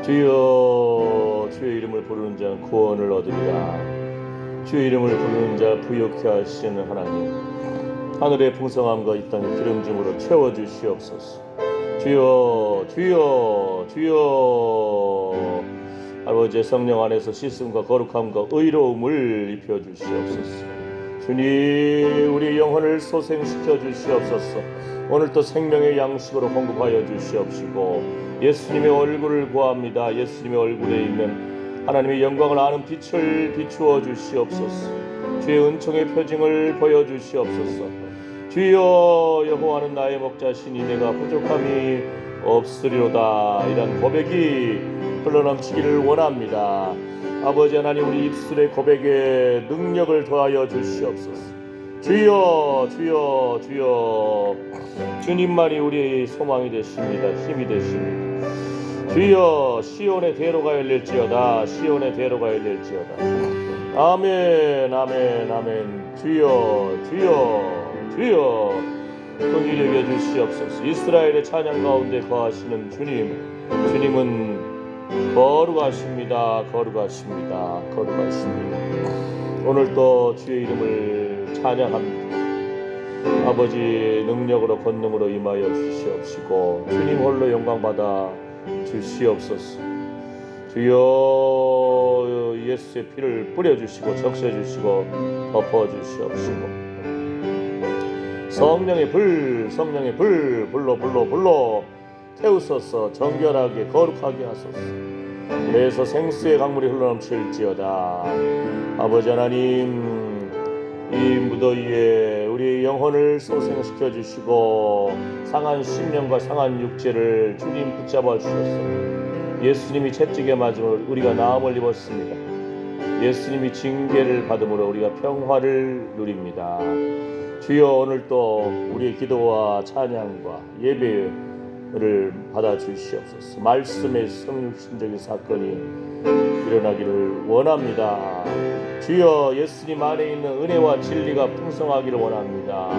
주여, 주의 이름을 부르는 자는 구원을 얻으리라. 주의 이름을 부르는 자 부욕케 하시는 하나님, 하늘의 풍성함과 이 땅의 기름짐으로 채워주시옵소서. 주여, 주여, 주여. 아버지의 성령 안에서 씻음과 거룩함과 의로움을 입혀주시옵소서. 주님, 우리 영혼을 소생시켜 주시옵소서. 오늘도 생명의 양식으로 공급하여 주시옵시고, 예수님의 얼굴을 구합니다. 예수님의 얼굴에 있는 하나님의 영광을 아는 빛을 비추어 주시옵소서. 주의 은총의 표징을 보여주시옵소서. 주여, 여호와는 나의 목자시니 내가 부족함이 없으리로다. 이런 고백이 흘러넘치기를 원합니다. 아버지 하나님, 우리 입술의 고백에 능력을 더하여 주시옵소서. 주여, 주여, 주여. 주님만이 우리의 소망이 되십니다. 힘이 되십니다. 주여, 시온의 대로가 열릴지어다. 시온의 대로가 열릴지어다. 아멘, 아멘, 아멘. 주여, 주여, 주여. 긍휼히 여겨 주시옵소서. 이스라엘의 찬양 가운데 거하시는 주님, 주님은 거룩하십니다. 거룩하십니다. 거룩하십니다. 오늘도 주의 이름을 찬양합니다. 아버지, 능력으로 권능으로 임하여 주시옵시고, 주님 홀로 영광받아 주시옵소서. 주여, 예수의 피를 뿌려주시고 적셔주시고 덮어주시옵시고, 성령의 불, 성령의 불, 불로 태우소서. 정결하게 거룩하게 하소서. 그래서 생수의 강물이 흘러넘칠지어다. 아버지 하나님, 이 무더위에 우리 영혼을 소생시켜 주시고 상한 심령과 상한 육체를 주님 붙잡아 주셨습니다. 예수님이 채찍에 맞음으로 우리가 나음을 입었습니다. 예수님이 징계를 받음으로 우리가 평화를 누립니다. 주여, 오늘도 우리의 기도와 찬양과 예배를 받아 주시옵소서. 말씀의 성육신적인 사건이 일어나기를 원합니다. 주여, 예수님 안에 있는 은혜와 진리가 풍성하기를 원합니다.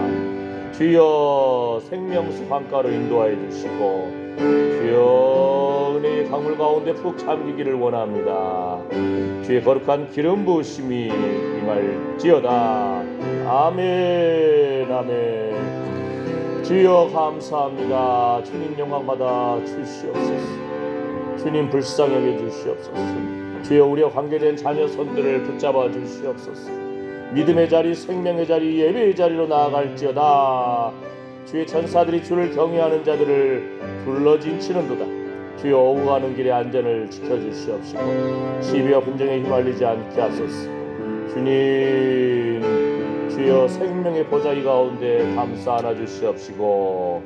주여, 생명수 강가로 인도하여 주시고, 주여, 은혜의 강물 가운데 푹 잠기기를 원합니다. 주의 거룩한 기름 부으심이 임할지어다. 아멘, 아멘. 주여, 감사합니다. 주님 영광 받아 주시옵소서. 주님 불쌍히 여겨 주시옵소서. 주여, 우리와 관계된 자녀 손들을 붙잡아 주시옵소서. 믿음의 자리, 생명의 자리, 예배의 자리로 나아갈지어다. 주의 천사들이 주를 경외하는 자들을 둘러진치는도다. 주여, 오고 가는 길의 안전을 지켜주시옵시고, 시비와 분쟁에 휘말리지 않게 하소서. 주님, 주여, 생명의 보자기 가운데 감싸 안아 주시옵시고,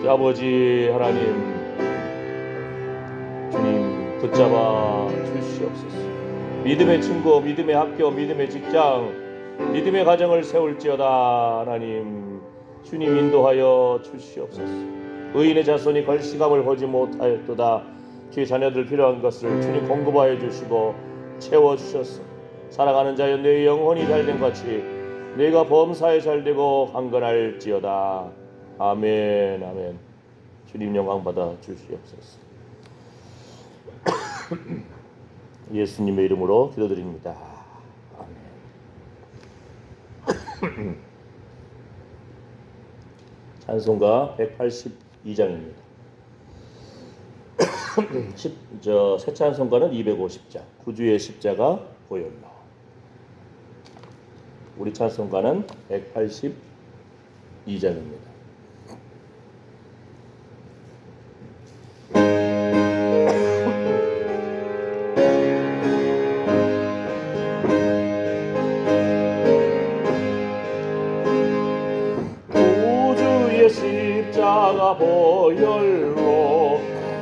아버지 하나님, 주님 붙잡아 주시옵소서. 믿음의 친구, 믿음의 학교, 믿음의 직장, 믿음의 가정을 세울지어다. 하나님, 주님 인도하여 주시옵소서. 의인의 자손이 걸시감을 보지 못하였도다. 주의 자녀들 필요한 것을 주님 공급하여 주시고 채워주셨소. 살아가는 자여, 내 영혼이 잘된 같이 내가 범사에 잘되고 강건할지어다. 아멘, 아멘. 주님 영광 받아 주시옵소서. 예수님의 이름으로 기도드립니다. 아멘. 찬송가 182장입니다. 새 찬송가는 250장, 구주의 십자가 보혈로. 우리 찬송가는 182장입니다. 십자가 보혈로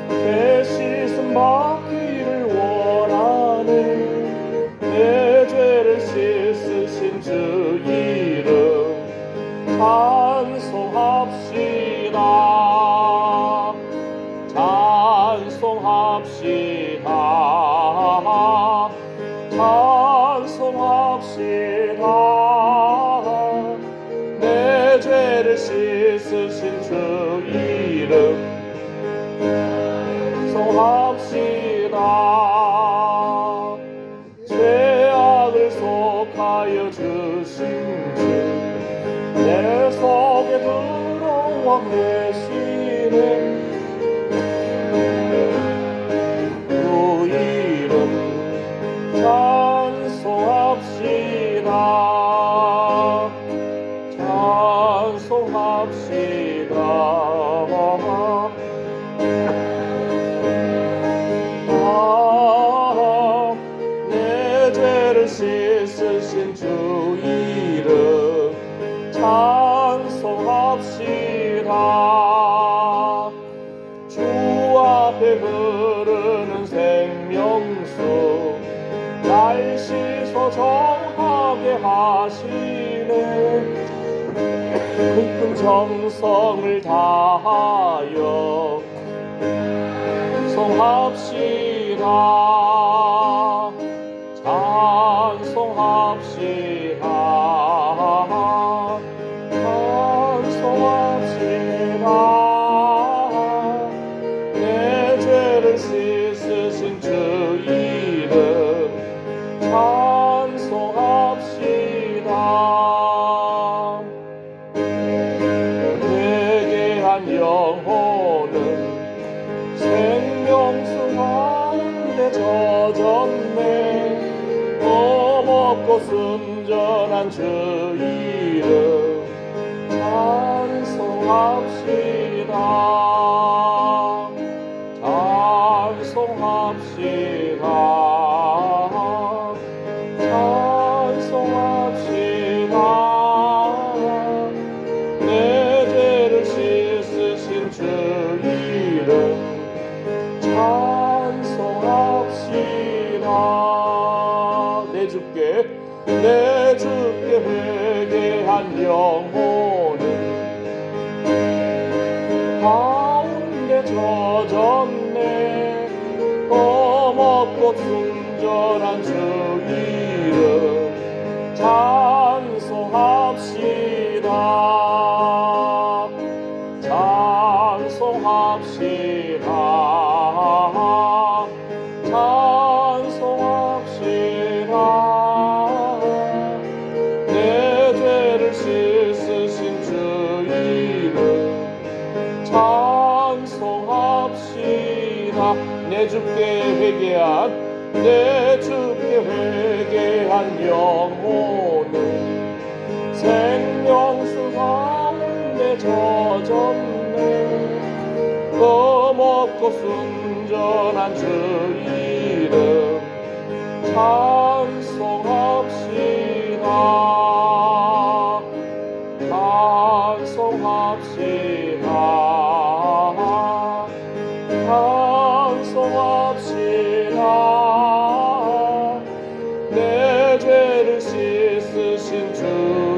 대신씀 받기를 원하는 내 죄를 씻으신 주 이름 찬송합시다. 찬송합시다. 찬송합시다. 내 죄를 씻으신 주 이름 찬송합시다. 죄악을 속하여 주신 주내 속에 들어와 계시네 그 이름 찬송합시다 찬송합시다 내 죄를 씻으신 주 이름 찬송합시다 주 앞에 흐르는 생명수 날 씻어 정하게 하시네 깊은 정성을 다하여 찬송합시다 찬송합시다 찬송합시다 내 죄를 씻으신 주 이름 찬송합시다 회개한 영혼은 생명수 가운데 젖었네 먹고 순전한 주 이름 찬송합시다 찬송합시다 찬송합시다 내 죄를 씻으신 주 이름 찬송합시다 내 주께 회개한 영혼은 가운데 젖었네 험없고 순전한 주 이름 찬송합시다 찬송합시다 찬송합시다 내 죄를 씻으신 주 이름 찬송합시다 내 주께 회개한 영혼은 생명수 가운데 젖었네 험없고 순전한 주 이름 찬송합시다 찬송합시다 찬송합시다 내 죄를 씻으신 주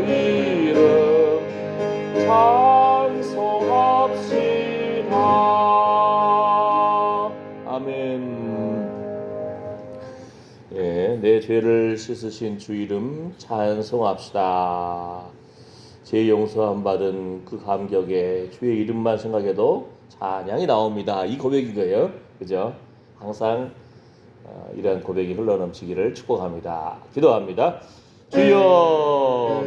이름 찬송합시다 아멘. 예, 내 죄를 씻으신 주 이름 찬송합시다. 죄 용서함 받은 그 감격에 주의 이름만 생각해도 찬양이 나옵니다. 이 고백인 거예요. 그죠? 항상 이러한 고백이 흘러넘치기를 축복합니다. 기도합니다. 주여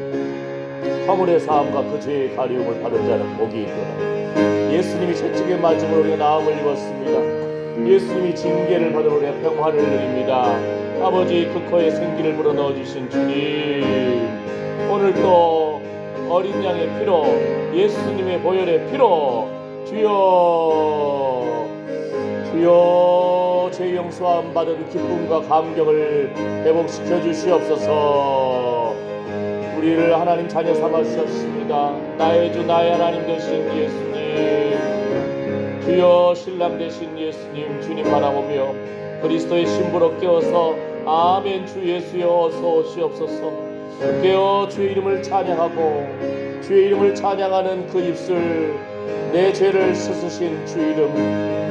화물의 사함과 그 죄의 가리움을 받은 자는 복이 있구나. 예수님이 채찍에 맞음으로 우리가 나음을 입었습니다. 예수님이 징계를 받으러 우리가 평화를 누립니다. 아버지 그 코에 생기를 불어넣어주신 주님 오늘 또 어린 양의 피로 예수님의 보혈의 피로 주여 죄 용서함 받은 기쁨과 감격을 회복시켜 주시옵소서. 우리를 하나님 자녀 삼아 주셨습니다. 나의 주 나의 하나님 되신 예수님 주여 신랑 되신 예수님 주님 바라보며 그리스도의 신부로 깨어서 아멘 주 예수여 어서 오시옵소서. 깨어 주의 이름을 찬양하고 주의 이름을 찬양하는 그 입술 내 죄를 씻으신 주 이름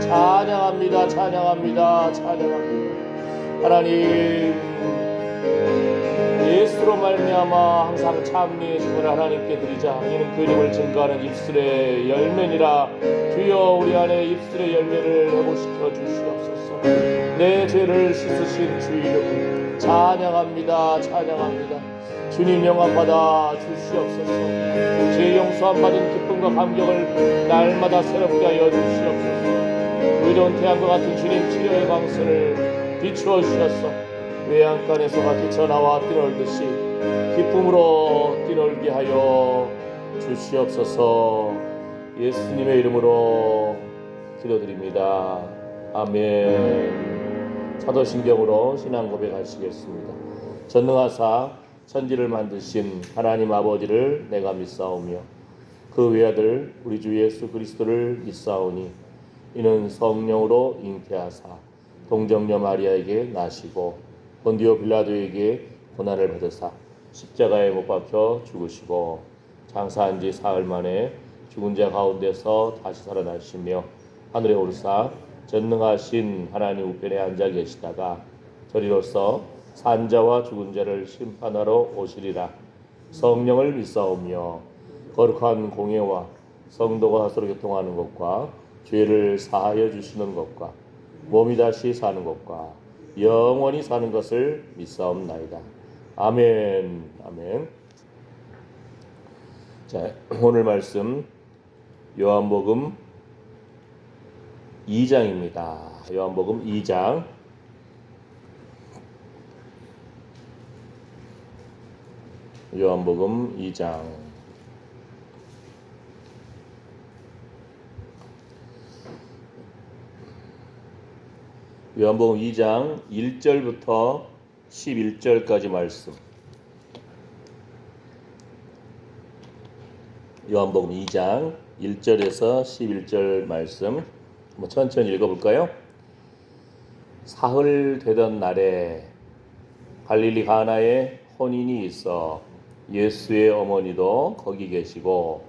찬양합니다 찬양합니다 찬양합니다. 하나님 예수로 말미암아 항상 참리의 시선을 하나님께 드리자. 이는 그 이름을 증거하는 입술의 열매니라. 주여 우리 안에 입술의 열매를 회복시켜 주시옵소서. 내 죄를 씻으신 주 이름 찬양합니다. 찬양합니다. 주님 영광 받아 주시옵소서. 죄 용서함 받은 기쁨과 감격을 날마다 새롭게 하여 주시옵소서. 의로운 태양과 같은 주님 치료의 광선을 비추어 주셔서 외양간에서가 뛰쳐나와 뛰놀듯이 기쁨으로 뛰놀게 하여 주시옵소서. 예수님의 이름으로 기도드립니다. 아멘. 사도신경으로 신앙 고백하시겠습니다. 전능하사 천지를 만드신 하나님 아버지를 내가 믿사오며 그 외아들 우리 주 예수 그리스도를 믿사오니 이는 성령으로 잉태하사 동정녀 마리아에게 나시고 본디오 빌라도에게 고난을 받으사 십자가에 못 박혀 죽으시고 장사한 지 사흘 만에 죽은 자 가운데서 다시 살아나시며 하늘에 오르사 전능하신 하나님 우편에 앉아 계시다가 저리로서 산자와 죽은 자를 심판하러 오시리라. 성령을 믿사오며 거룩한 공예와 성도가 서로 교통하는 것과 죄를 사하여 주시는 것과 몸이 다시 사는 것과 영원히 사는 것을 믿사옵나이다. 아멘. 아멘. 자, 오늘 말씀 요한복음 2장입니다. 요한복음 2장. 요한복음 2장. 요한복음 2장 1절부터 11절까지 말씀. 요한복음 2장 1절에서 11절 말씀 한번 천천히 읽어볼까요? 사흘 되던 날에 갈릴리 가나에 혼인이 있어 예수의 어머니도 거기 계시고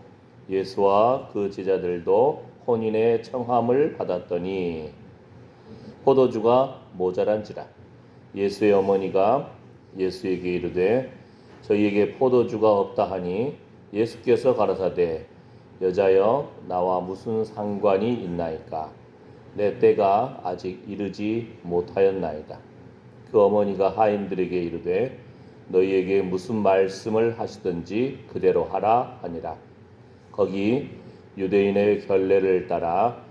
예수와 그 제자들도 혼인의 청함을 받았더니 포도주가 모자란지라. 예수의 어머니가 예수에게 이르되 저희에게 포도주가 없다 하니 예수께서 가라사대 여자여 나와 무슨 상관이 있나이까 내 때가 아직 이르지 못하였나이다. 그 어머니가 하인들에게 이르되 너희에게 무슨 말씀을 하시든지 그대로 하라 하니라. 거기 유대인의 결례를 따라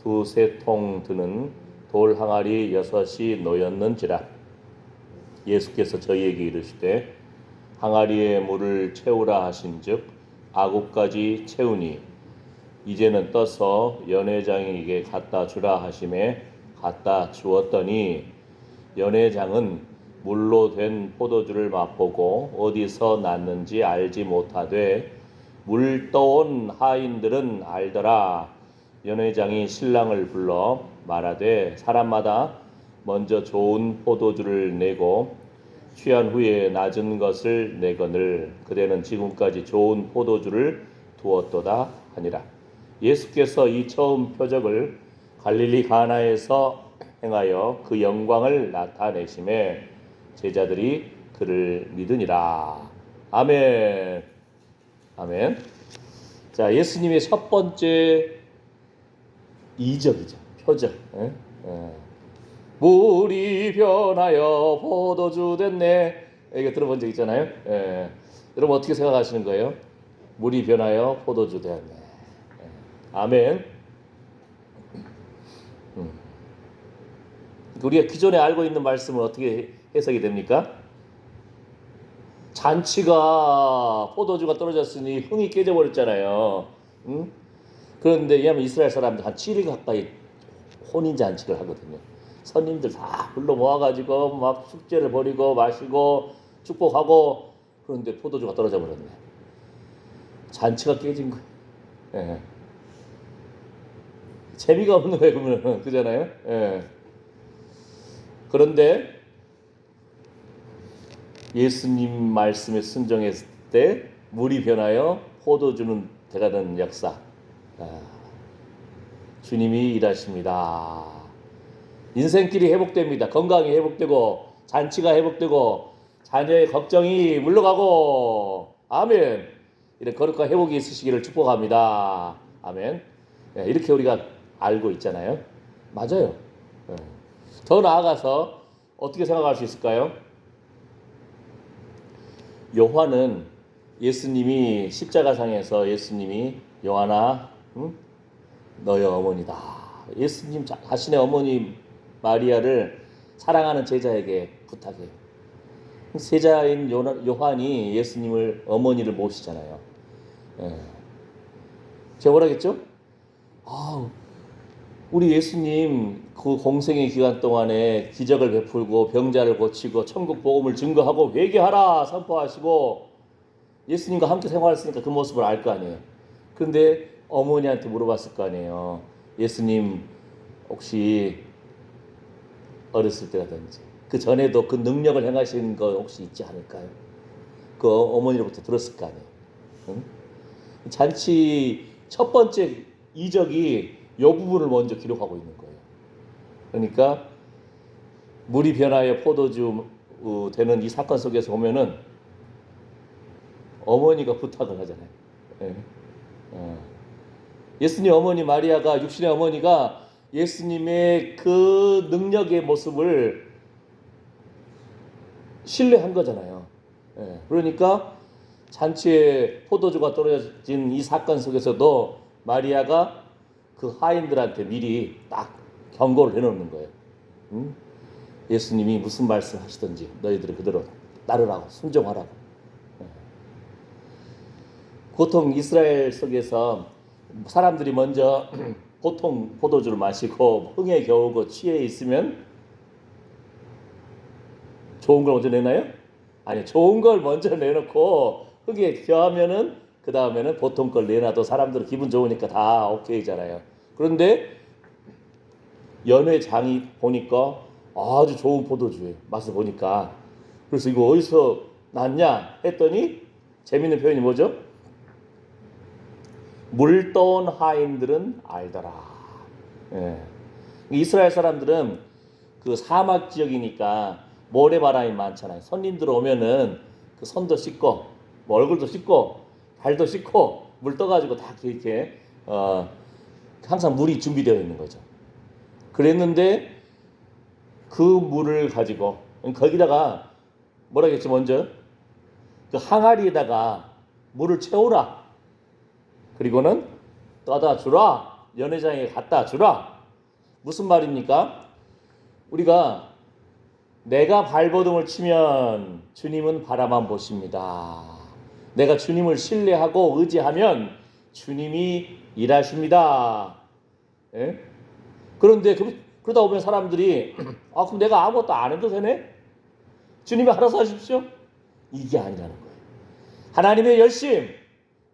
2-3통 드는 돌 항아리 6이 놓였는지라. 예수께서 저희에게 이르시되 항아리에 물을 채우라 하신즉 아구까지 채우니 이제는 떠서 연회장에게 갖다 주라 하심에 갖다 주었더니 연회장은 물로 된 포도주를 맛보고 어디서 났는지 알지 못하되 물 떠온 하인들은 알더라. 연회장이 신랑을 불러 말하되 사람마다 먼저 좋은 포도주를 내고 취한 후에 낮은 것을 내거늘 그대는 지금까지 좋은 포도주를 두었도다 하니라. 예수께서 이 처음 표적을 갈릴리 가나에서 행하여 그 영광을 나타내심에 제자들이 그를 믿으니라. 아멘. 아멘. 자, 예수님의 첫 번째 이적이죠. 표적. 물이 변하여 포도주 됐네. 이거 들어본 적 있잖아요. 여러분 어떻게 생각하시는 거예요? 물이 변하여 포도주 됐네. 아멘. 우리가 기존에 알고 있는 말씀은 어떻게 해석이 됩니까? 잔치가 포도주가 떨어졌으니 흥이 깨져버렸잖아요. 응? 그런데 왜냐하면 이스라엘 사람들 한 7일 가까이 혼인잔치를 하거든요. 선임들 다 불러 모아가지고 막 축제를 벌이고 마시고 축복하고 그런데 포도주가 떨어져 버렸네. 잔치가 깨진 거예요. 예. 재미가 없는 거예요. 그러면 그잖아요. 예. 그런데 예수님 말씀에 순종했을 때 물이 변하여 포도주는 돼가는 역사. 주님이 일하십니다. 인생길이 회복됩니다. 건강이 회복되고 잔치가 회복되고 자녀의 걱정이 물러가고 아멘. 이런 거룩한 회복이 있으시기를 축복합니다. 아멘. 이렇게 우리가 알고 있잖아요. 맞아요. 더 나아가서 어떻게 생각할 수 있을까요? 요한은 예수님이 십자가상에서 예수님이 요한아, 응? 너의 어머니다. 예수님 자신의 어머니 마리아를 사랑하는 제자에게 부탁해요. 제자인 요한이 예수님을 어머니를 모시잖아요. 예. 제가 뭐라겠죠? 아, 우리 예수님 그 공생의 기간 동안에 기적을 베풀고 병자를 고치고 천국 복음을 증거하고 회개하라 선포하시고 예수님과 함께 생활했으니까 그 모습을 알 거 아니에요. 그런데 어머니한테 물어봤을 거 아니에요. 예수님 혹시 어렸을 때라든지 그 전에도 그 능력을 행하신 거 혹시 있지 않을까요? 그 어머니로부터 들었을 거 아니에요. 응? 잔치 첫 번째 이적이 이 부분을 먼저 기록하고 있는 거예요. 그러니까 물이 변하여 포도주 되는 이 사건 속에서 보면은 어머니가 부탁을 하잖아요. 예. 예수님 어머니 마리아가 육신의 어머니가 예수님의 그 능력의 모습을 신뢰한 거잖아요. 예. 그러니까 잔치에 포도주가 떨어진 이 사건 속에서도 마리아가 그 하인들한테 미리 딱 경고를 해놓는 거예요. 응? 예수님이 무슨 말씀 하시든지 너희들은 그대로 따르라고 순종하라고. 예. 보통 이스라엘 속에서 사람들이 먼저 보통 포도주를 마시고 흥에 겨우고 취해 있으면 좋은 걸 먼저 내나요? 아니, 좋은 걸 먼저 내놓고 흥에 겨하면은 그 다음에는 보통 걸 내놔도 사람들은 기분 좋으니까 다 오케이잖아요. 그런데 연회장이 보니까 아주 좋은 포도주예요. 맛을 보니까. 그래서 이거 어디서 났냐 했더니 재밌는 표현이 뭐죠? 물 떠온 하인들은 알더라. 예. 이스라엘 사람들은 그 사막 지역이니까 모래바람이 많잖아요. 손님들 오면은 그 손도 씻고 뭐 얼굴도 씻고 발도 씻고 물 떠가지고 다 이렇게 항상 물이 준비되어 있는 거죠. 그랬는데 그 물을 가지고 거기다가 뭐라겠지 먼저 그 항아리에다가 물을 채우라. 그리고는 떠다 주라. 연회장에 갖다 주라. 무슨 말입니까? 우리가 내가 발버둥을 치면 주님은 바라만 보십니다. 내가 주님을 신뢰하고 의지하면 주님이 일하십니다. 예? 그런데 그러다 보면 사람들이 그럼 내가 아무것도 안 해도 되네? 주님이 알아서 하십시오. 이게 아니라는 거예요. 하나님의 열심,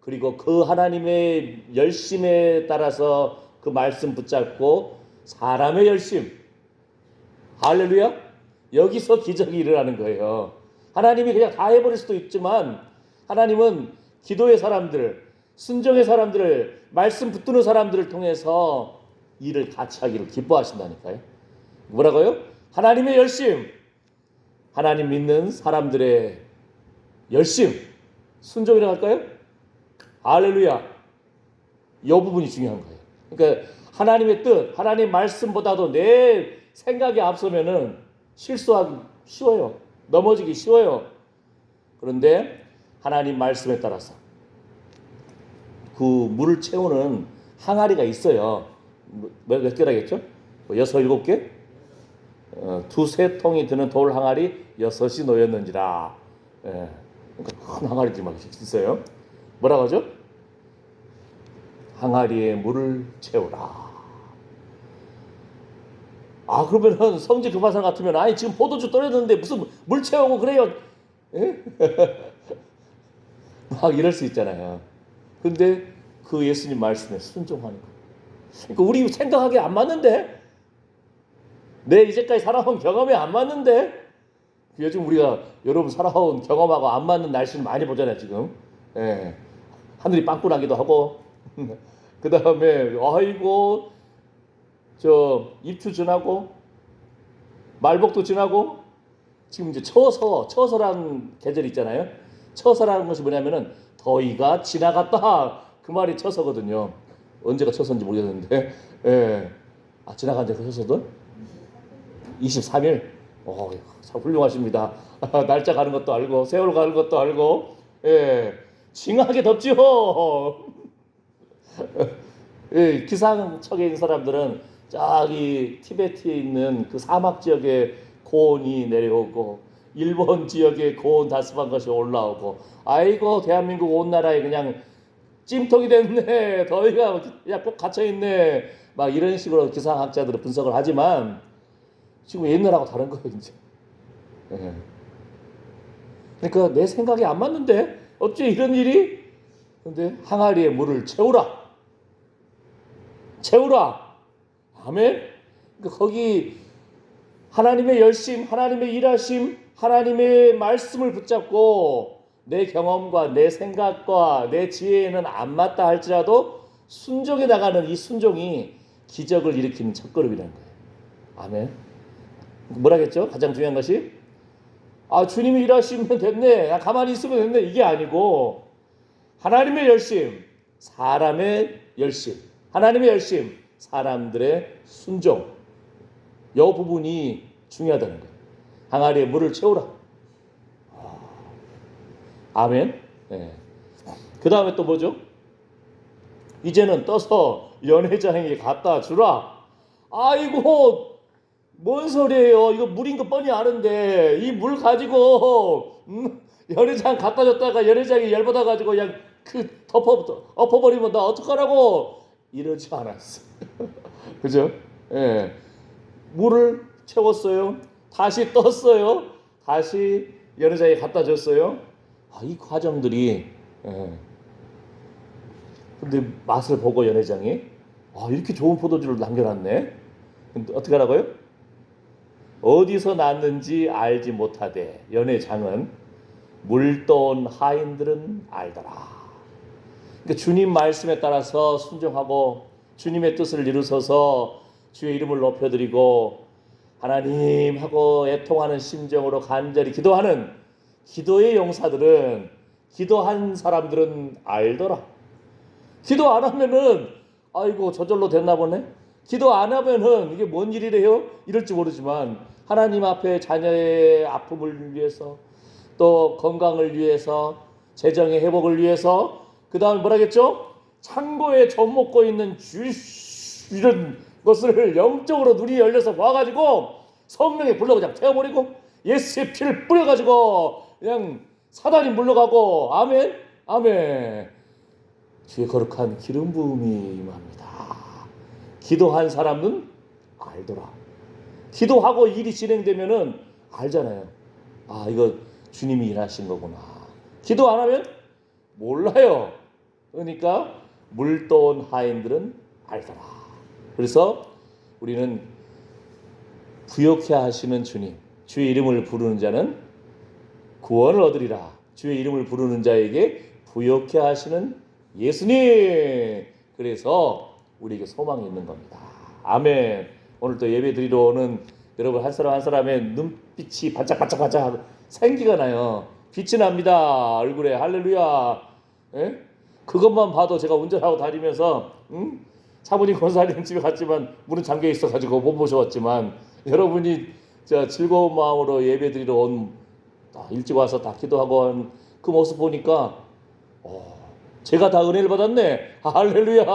그리고 그 하나님의 열심에 따라서 그 말씀 붙잡고 사람의 열심. 할렐루야. 여기서 기적이 일어나는 거예요. 하나님이 그냥 다 해버릴 수도 있지만 하나님은 기도의 사람들, 순종의 사람들을, 말씀 붙드는 사람들을 통해서 일을 같이 하기를 기뻐하신다니까요. 뭐라고요? 하나님의 열심, 하나님 믿는 사람들의 열심, 순종이라고 할까요? 할렐루야. 이 부분이 중요한 거예요. 그러니까 하나님의 뜻, 하나님 말씀보다도 내 생각에 앞서면은 실수하기 쉬워요. 넘어지기 쉬워요. 그런데 하나님 말씀에 따라서 그 물을 채우는 항아리가 있어요. 몇 개라겠죠? 6, 7개? 두세 통이 드는 돌 항아리 6이 놓였는지라. 예. 그러니까 큰 항아리들이 막 있어요. 뭐라고 하죠? 항아리에 물을 채우라. 그러면은 성지 급한 사람 같으면 아니 지금 포도주 떨어졌는데 무슨 물 채우고 그래요? 예? 막 이럴 수 있잖아요. 근데 그 예수님 말씀에 순종하는 거예요. 그러니까 우리 생각하기에 안 맞는데, 내 이제까지 살아온 경험에 안 맞는데, 요즘 우리가 여러분 살아온 경험하고 안 맞는 날씨를 많이 보잖아요 지금. 예. 하늘이 빵꾸나기도 하고 그 다음에 아이고 저 입추 지나고 말복도 지나고 지금 이제 처서라는 계절이 있잖아요. 처서라는 것이 뭐냐면은 더위가 지나갔다, 그 말이 처서거든요. 언제가 처서인지 모르겠는데, 예. 지나간 지 처서도? 23일. 참 훌륭하십니다. 날짜 가는 것도 알고 세월 가는 것도 알고. 예, 징하게 덥지요. 예, 기상청에 있는 사람들은 저기 티베트에 있는 그 사막 지역에 고온이 내려오고 일본 지역에 고온 다습한 것이 올라오고, 아이고 대한민국 온 나라에 그냥 찜통이 됐네, 더위가 그냥 꼭 갇혀있네, 막 이런 식으로 기상학자들은 분석을 하지만 지금 옛날하고 다른 거예요 이제. 예. 그러니까 내 생각이 안 맞는데 어째 이런 일이. 근데 항아리에 물을 채우라. 아멘. 그러니까 거기 하나님의 열심, 하나님의 일하심, 하나님의 말씀을 붙잡고 내 경험과 내 생각과 내 지혜에는 안 맞다 할지라도 순종해 나가는 이 순종이 기적을 일으키는 첫걸음이라는 거예요. 아멘. 뭐라겠죠? 가장 중요한 것이 주님이 일하시면 됐네, 나 가만히 있으면 됐네, 이게 아니고 하나님의 열심, 사람의 열심, 하나님의 열심, 사람들의 순종, 이 부분이 중요하다는 거예요. 항아리에 물을 채우라. 아멘. 네. 그 다음에 또 뭐죠? 이제는 떠서 연회장에게 갖다 주라. 아이고 뭔 소리예요? 이거 물인 거 뻔히 아는데 이 물 가지고 연회장 갖다 줬다가 연회장이 열받아 가지고 그냥 엎어버리면 나 어떡하라고 이러지 않았어. 그죠? 예. 물을 채웠어요. 다시 떴어요. 다시 연회장에 갖다 줬어요. 이 과정들이. 예. 근데 맛을 보고 연회장이 이렇게 좋은 포도주를 남겨놨네. 근데 어떻게 하라고요? 어디서 났는지 알지 못하되 연회장은 물떠온 하인들은 알더라. 그러니까 주님 말씀에 따라서 순종하고 주님의 뜻을 이루소서 주의 이름을 높여드리고 하나님 하고 애통하는 심정으로 간절히 기도하는 기도의 용사들은, 기도한 사람들은 알더라. 기도 안 하면은 아이고 저절로 됐나 보네, 기도 안 하면은 이게 뭔 일이래요, 이럴지 모르지만 하나님 앞에 자녀의 아픔을 위해서, 또 건강을 위해서, 재정의 회복을 위해서, 그 다음에 뭐라겠죠? 창고에 젖 먹고 있는 이런 것을 영적으로 눈이 열려서 봐가지고 성령의 불로 그냥 태워버리고 예수의 피를 뿌려가지고 그냥 사단이 물러가고. 아멘. 아멘. 주의 거룩한 기름 부음이 임합니다. 기도한 사람은 알더라. 기도하고 일이 진행되면은 알잖아요. 이거 주님이 일하신 거구나. 기도 안 하면 몰라요. 그러니까 물떠온 하인들은 알더라. 그래서 우리는 부욕해 하시는 주님, 주의 이름을 부르는 자는 구원을 얻으리라. 주의 이름을 부르는 자에게 부욕해 하시는 예수님. 그래서 우리에게 소망이 있는 겁니다. 아멘. 오늘 또 예배 드리러 오는 여러분 한 사람 한 사람의 눈빛이 반짝반짝반짝 생기가 나요. 빛이 납니다. 얼굴에. 할렐루야. 예? 그것만 봐도 제가 운전하고 다니면서 사모님 권사님 집에 갔지만 문은 잠겨 있어가지고 못 모셔왔지만 여러분이 즐거운 마음으로 예배 드리러 온, 일찍 와서 다 기도하고 한 그 모습 보니까 제가 다 은혜를 받았네. 할렐루야.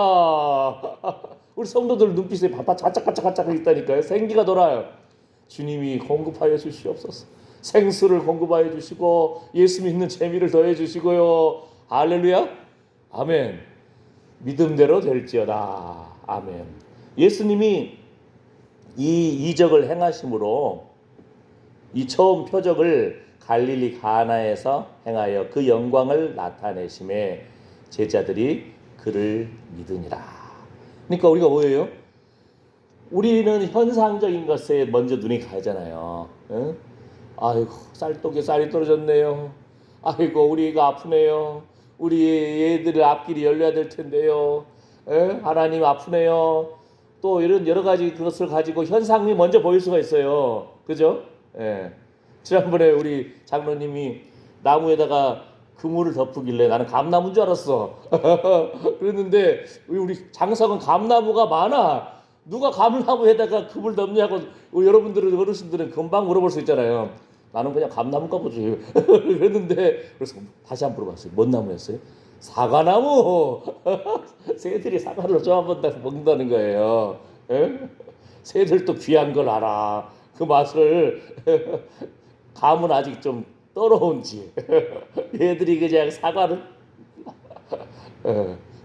우리 성도들 눈빛에 반짝반짝 있다니까요. 생기가 돌아요. 주님이 공급하여 주시옵소서. 생수를 공급하여 주시고 예수 믿는 재미를 더해 주시고요. 할렐루야. 아멘. 믿음대로 될지어다. 아멘. 예수님이 이 이적을 행하심으로 이 처음 표적을 갈릴리 가나에서 행하여 그 영광을 나타내심에 제자들이 그를 믿으니라. 그러니까 우리가 뭐예요? 우리는 현상적인 것에 먼저 눈이 가잖아요. 응? 아이고 쌀독에 쌀이 떨어졌네요. 아이고 우리가 아프네요. 우리 애들 앞길이 열려야 될 텐데요. 하나님 아프네요. 또 이런 여러 가지 그것을 가지고 현상이 먼저 보일 수가 있어요. 그죠? 예. 지난번에 우리 장로님이 나무에다가 그물을 덮으길래 나는 감나무인 줄 알았어. 그랬는데 우리 장석은 감나무가 많아. 누가 감나무에다가 금을 넣냐고 여러분들은 어르신들은 금방 물어볼 수 있잖아요. 나는 그냥 감나무가 보지. 그랬는데 그래서 다시 한번 물어봤어요. 뭔 나무였어요? 사과나무. 새들이 사과를 좋아한다고 먹는다는 거예요. 예? 새들도 귀한 걸 알아. 그 맛을 감은 아직 좀 떨어온지. 얘들이 그냥 사과를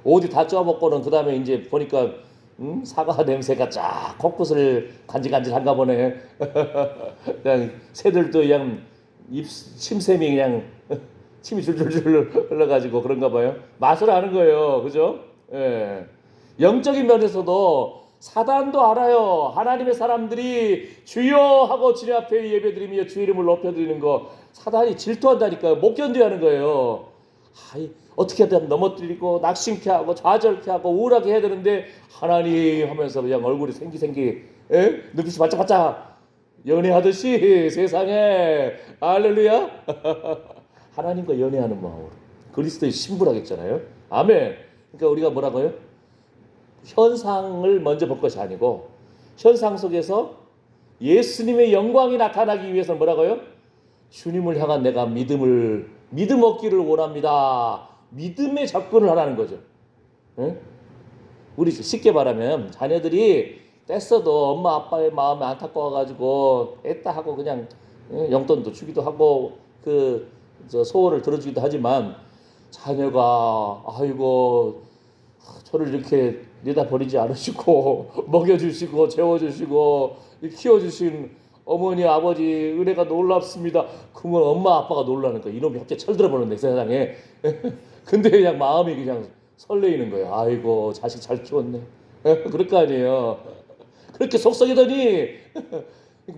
어디 다 쪼아먹고는 그 다음에 이제 보니까 사과 냄새가 쫙 코끝을 간질간질한가 보네. 그냥 새들도 그냥 입 침샘이 그냥 침이 줄줄줄 흘러가지고 그런가 봐요. 맛을 아는 거예요, 그죠? 예. 영적인 면에서도 사단도 알아요. 하나님의 사람들이 주여 하고 주님 앞에 예배드리며 주 이름을 높여드리는 거 사단이 질투한다니까요. 못 견뎌야 하는 거예요. 어떻게든 넘어뜨리고 낙심케 하고 좌절케 하고 우울하게 해야 되는데 하나님 하면서 그냥 얼굴이 생기 눈빛이 반짝반짝 연애하듯이 세상에 할렐루야. 하나님과 연애하는 마음으로 그리스도의 신부라겠잖아요. 아멘. 그러니까 우리가 뭐라고요? 현상을 먼저 볼 것이 아니고 현상 속에서 예수님의 영광이 나타나기 위해서는 뭐라고요? 주님을 향한 내가 믿음 얻기를 원합니다. 믿음에 접근을 하라는 거죠. 예? 우리 쉽게 말하면 자녀들이 뗐어도 엄마 아빠의 마음에 안타까워가지고 뗐다 하고 그냥 용돈도 주기도 하고 소원을 들어주기도 하지만 자녀가 아이고 저를 이렇게 내다 버리지 않으시고 먹여주시고 재워주시고 키워주신 어머니 아버지 은혜가 놀랍습니다. 그러면 엄마 아빠가 놀라는 거야. 이놈이 갑자기 철들어 버렸네 세상에. 근데 그냥 마음이 그냥 설레이는 거예요. 아이고 자식 잘 키웠네. 그럴 거 아니에요. 그렇게 속썩이더니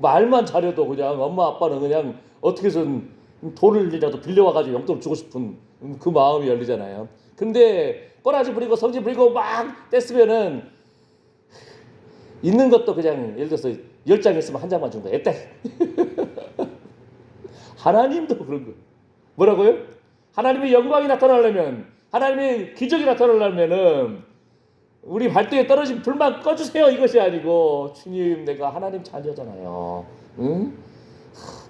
말만 잘해도 그냥 엄마 아빠는 그냥 어떻게 해서든 돈을이라도 빌려와가지고 용돈을 주고 싶은 그 마음이 열리잖아요. 근데 꼬라지 부리고 성질 부리고 막 뗐으면은 있는 것도 그냥 예를 들어서 10장 있으면 한 장만 준 거야. 에따. 하나님도 그런 거예요. 뭐라고요? 하나님의 영광이 나타나려면 하나님의 기적이 나타나려면은 우리 발등에 떨어진 불만 꺼주세요 이것이 아니고 주님 내가 하나님 자녀잖아요. 응?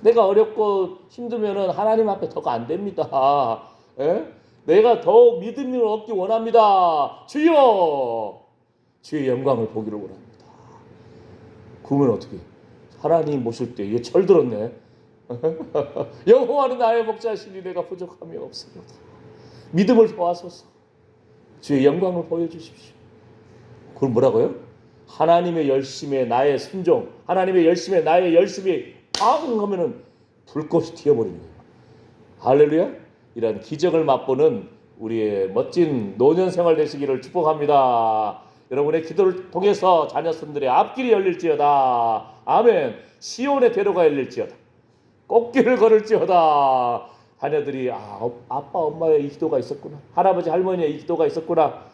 내가 어렵고 힘들면은 하나님 앞에 더가 안 됩니다. 에? 내가 더 믿음을 얻기 원합니다. 주여 주의 영광을 보기를 원합니다. 그러면 어떻게 하나님 모실 때 얘 철들었네. 여호와는 나의 목자시니 내가 부족함이 없습니다. 믿음을 도와소서. 주의 영광을 보여주십시오. 그럼 뭐라고요? 하나님의 열심에 나의 순종, 하나님의 열심에 나의 열심이 팡 하면은 불꽃이 튀어버리는 거예요. 할렐루야. 이런 기적을 맛보는 우리의 멋진 노년 생활 되시기를 축복합니다. 여러분의 기도를 통해서 자녀손들의 앞길이 열릴지어다. 아멘. 시온의 대로가 열릴지어다. 꽃길을 걸을지어다. 자녀들이 아빠 엄마의 이 기도가 있었구나. 할아버지 할머니의 이 기도가 있었구나.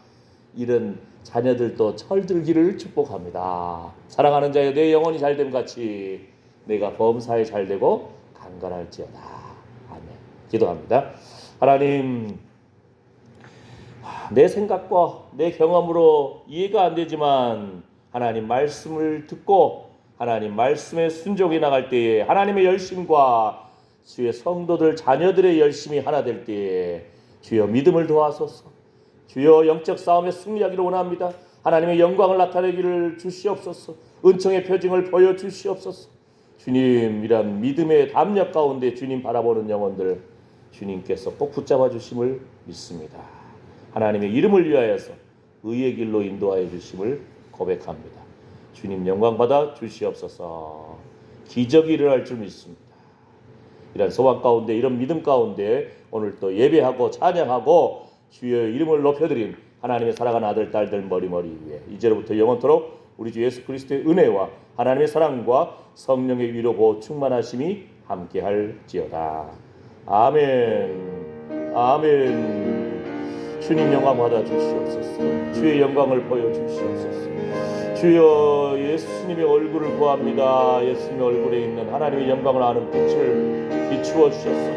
이런 자녀들도 철들기를 축복합니다. 사랑하는 자여 내 영혼이 잘됨 같이 내가 범사에 잘되고 강건할지어다. 아멘. 기도합니다. 하나님 내 생각과 내 경험으로 이해가 안 되지만 하나님 말씀을 듣고 하나님 말씀에 순종해 나갈 때에 하나님의 열심과 주의 성도들 자녀들의 열심이 하나 될 때에 주여 믿음을 도와소서. 주여 영적 싸움에 승리하기를 원합니다. 하나님의 영광을 나타내기를 주시옵소서. 은총의 표징을 보여주시옵소서. 주님 이란 믿음의 담력 가운데 주님 바라보는 영혼들 주님께서 꼭 붙잡아 주심을 믿습니다. 하나님의 이름을 위하여서 의의 길로 인도하여 주심을 고백합니다. 주님 영광 받아 주시옵소서. 기적이 일어날 줄 믿습니다. 이런 소망 가운데 이런 믿음 가운데 오늘 또 예배하고 찬양하고 주의 이름을 높여드린 하나님의 사랑하는 아들 딸들 머리머리 위에 이제로부터 영원토록 우리 주 예수 그리스도의 은혜와 하나님의 사랑과 성령의 위로고 충만하심이 함께할지어다. 아멘. 아멘. 주님 영광 받아 주시옵소서. 주의 영광을 보여주시옵소서. 주여 예수님의 얼굴을 구합니다. 예수님의 얼굴에 있는 하나님의 영광을 아는 빛을 비추어 주셔서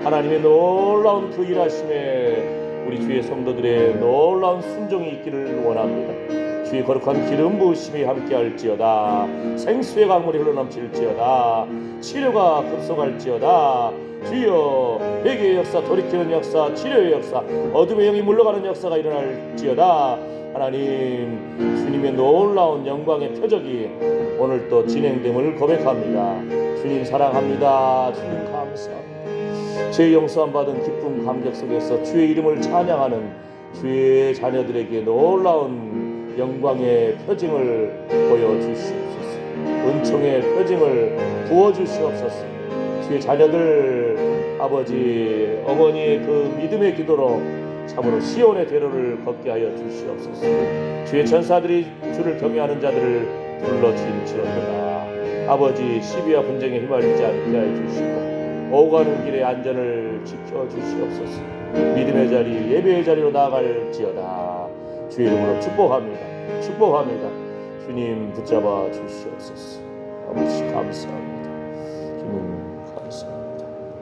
하나님의 놀라운 그 일하심에 우리 주의 성도들의 놀라운 순종이 있기를 원합니다. 주의 거룩한 기름 부으심이 함께할지어다. 생수의 강물이 흘러넘칠지어다. 치료가 급속할지어다. 주여 회개의 역사, 돌이키는 역사, 치료의 역사, 어둠의 영이 물러가는 역사가 일어날지어다. 하나님, 주님의 놀라운 영광의 표적이 오늘 또 진행됨을 고백합니다. 주님 사랑합니다. 주님 감사합니다. 죄 용서함 받은 기쁨 감격 속에서 주의 이름을 찬양하는 주의 자녀들에게 놀라운 영광의 표징을 보여주시옵소서. 은총의 표징을 부어주시옵소서. 주의 자녀들 아버지 어머니의 그 믿음의 기도로 참으로 시온의 대로를 걷게 하여 주시옵소서. 주의 전사들이 주를 경외하는 자들을 불러주시옵소서. 아버지 시비와 분쟁에 휘말리지 않게 하여 주시고 오가는 길의 안전을 지켜주시옵소서. 믿음의 자리, 예배의 자리로 나아갈지어다. 주의 이름으로 축복합니다. 축복합니다. 주님 붙잡아 주시옵소서. 아버지 감사합니다.